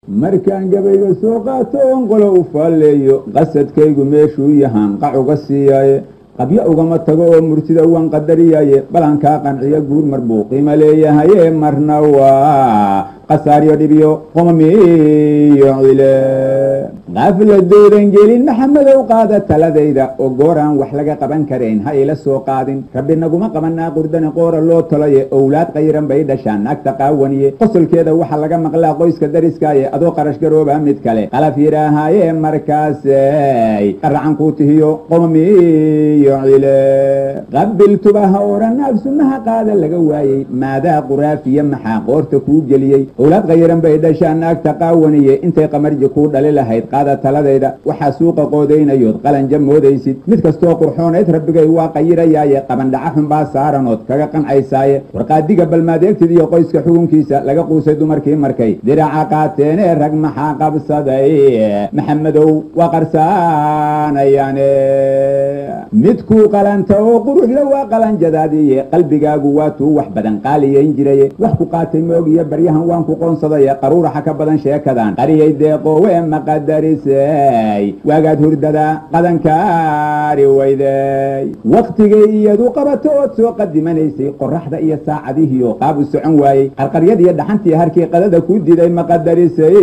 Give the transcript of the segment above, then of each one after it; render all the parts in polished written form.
markaan gabayga soo qaato oon qolo u faalleeyo qasadkaygu meeshuu yahaan qac uga siiyaaye qabyo ugama tago oo murtida waan qadariyaaye balankaa qanciyo guur mar buu qiimo leeyahaye marna waa qasaaryo dhibiyo qomamiyo cile qafladoodan gelin maxamedow qaada taladayda oo gooraan wax laga qaban karayn ha ila soo qaadin rabbi naguma qabanaa qurdani qoora loo tolaye owlaad qayran bay dhashaan naagta qaawaniye qosolkeeda waxaa laga maqlaa qoyska dariskaaye adoo qarash garoobaa mid kale qalaf yidhaahaaye markaasay qaracan kuu tihiyo qomamiyo cile qabiltuba ha oranaag sunnaha qaada laga waayey maadaa quraafiya maxaa qoorta kuu geliyey owlaad qayran bay dhashaan naagta qaawaniye intay qamarji kuu dhali lahayd qaada taladayda waxaa suuqa qoodaynayood qalanja moodaysid mid kastoo qurxoonayd rabbigay waa qayirayaaye qabandhaca xunbaa saaranood kaga qancaysaye warqaadiga balmaadeegtid iyo qoyska xugunkiisa laga quusay dumarkii markay diraca qaateenee rag maxaa qabsaday maxamedow waa qarsaanayaane midkuu qalanta oo quruxla waa qalanjadaadiye qalbigaagu waa tuu wax badan qaaliyayn jiraye wax ku qaatay moogiyo baryahan waan ku qoonsadaye qaruuraxa ka badan sheekadan qariyay deeqoowe maqadarisay waagaad hurdada qadankaari weyday wakhtigay iyadu qabato ood soo qadimanaysay qoraxda iyo saacadihiyo qaab u socon waayey qarqaryadiiyo dhaxantii harkii qadada kuu diday maqadarisay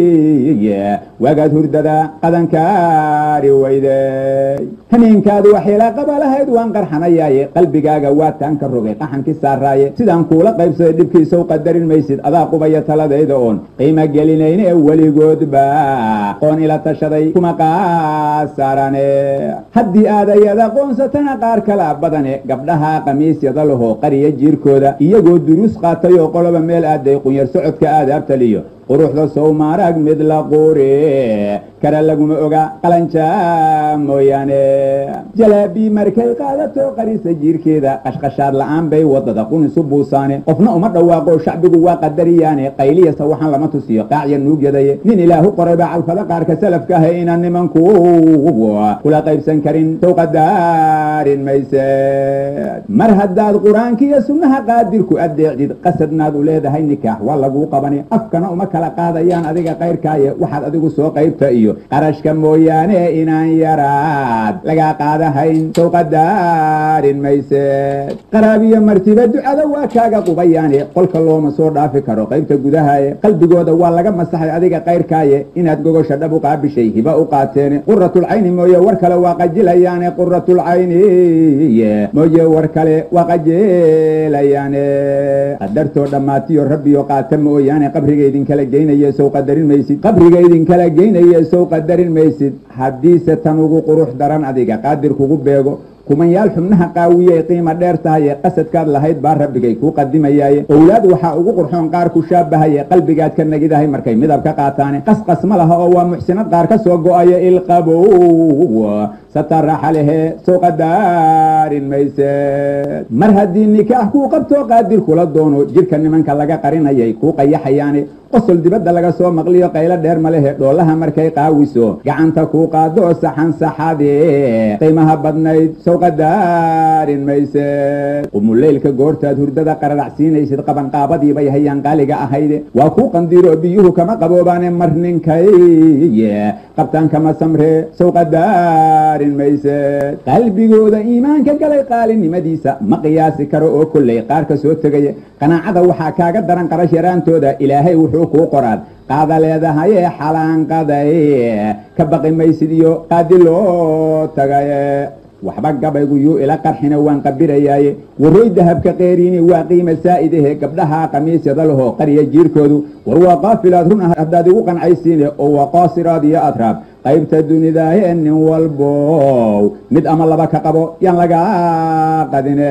waagaad hurdada qadankaari weyday hamiinkaadu waxeela qaba lahayd waan qarxanayaaye qalbigaaga waa taan ka rogay qaxankii saaraaye sidaan kuula qaybsaday dhibkiisaw qadarin maysid adaa qubaya taladayda oon qiimo gelinayne weligoodba qoon ila tashaday kuma qaasarane haddii aad ayada qoonsatana qaar kala badane gabdhaha qamiisyada laho qariya jiirkooda iyagoo duruus qaatay oo qoloba meel aaday qunyar socodka aadaabtaliyo quruxda sowmaarag mid la quure kara laguma oga qalanja mooyaane jalaabii markay qaadato qarisa jiirkeeda qashqashaad la'aan bay wadada qunisu buusaane qofna uma dhawaaqo shacbigu waa qadariyaane qayliyasa waxaan lama tusiyo qaacya nuugyadaye nin ilaahu qorayba calfada qaarka salafka ah inaan nimanku kula qaybsan karin sow qadaarin mayse mar haddaad qur-aankiiyo sunnaha qaadirku adeecdid qasadnaad u leedahay nikaax waa laguu qabani afkana uma kala qaadayaan adiga qayrkaaye waxaad adigu soo qaybta iyo qarashka mooyaane inaan yaraad laga qaadahayn sow qadaarin mayse qaraabiyo martiba ducada waa kaaga qubayaane qolka looma soo dhaafi karo qaybta gudahaye qalbigooda waa laga masaxay adiga qayrkaaye inaad gogosha dhab u qaabishay hiba u qaateene quratulcayni mooye war kale waa qajilayaane quratulcayni mooye war kale waa qajilayaane qadartoo dhammaatiyo rabbiyo qaata mooyaane qabriga idinkala geynaya sow qadarin maysid qabriga idinkala geynaya sow qadarin maysid haddiise tan ugu qurux daran adiga qaadir kugu beego kumanyaal xubnaha qaawiyey qiimo dheer tahaye qasadkaad lahayd baa rabbigay kuu qadimayaaye owlaad waxaa ugu qurxoon qaar ku shaabahaye qalbigaad ka nagidahay markay midab ka qaataane qasqas ma laha oo waa muxsinad qaar ka soo go-aya ilqabow sataraxa lehe sow qadaarin mayse mar haddii nikaax kuu qabtoo qaadir kula doono jirka nimanka laga qarinayay kuu qayaxayaane qosol dibadda laga soo maqliyo qaylo dheer ma lehe dhoolaha markay qaawiso gacanta kuu qaado saxan saxade qiimaha badnayd sow qadaarin mayse qumuleylka goortaad hurdada qararacsiinaysid qabanqaabadii bay hayaan qaaliga ahayde waa kuu qandiiro biyuhu kama qaboobaane mar ninkay qabtaan kama samre sow qadaarin mayse qalbigooda iimaanka galay qaalinimadiisa ma qiyaasi karo oo kolley qaar ka soo tegaya qanaacada waxaa kaaga daran qarash yaraantooda ilaahay wuxuu kuu qoraad qaada leedahaye xalaanqaday ka baqi maysid iyo qaadi loo tagaye waxba gabaygu yuu ila qarxina waan qabirayaaye warooy dahabka qeeriini waa qiima saa'idahe gabdhaha qamiisyada laho qariya jiirkoodu war waa qaafilaad run ah haddaad igu qancaysiine oo waa qaasiraad iyo atraab qaybta dunidaaye nin walbow mid ama laba ka qabo yaan laga qadine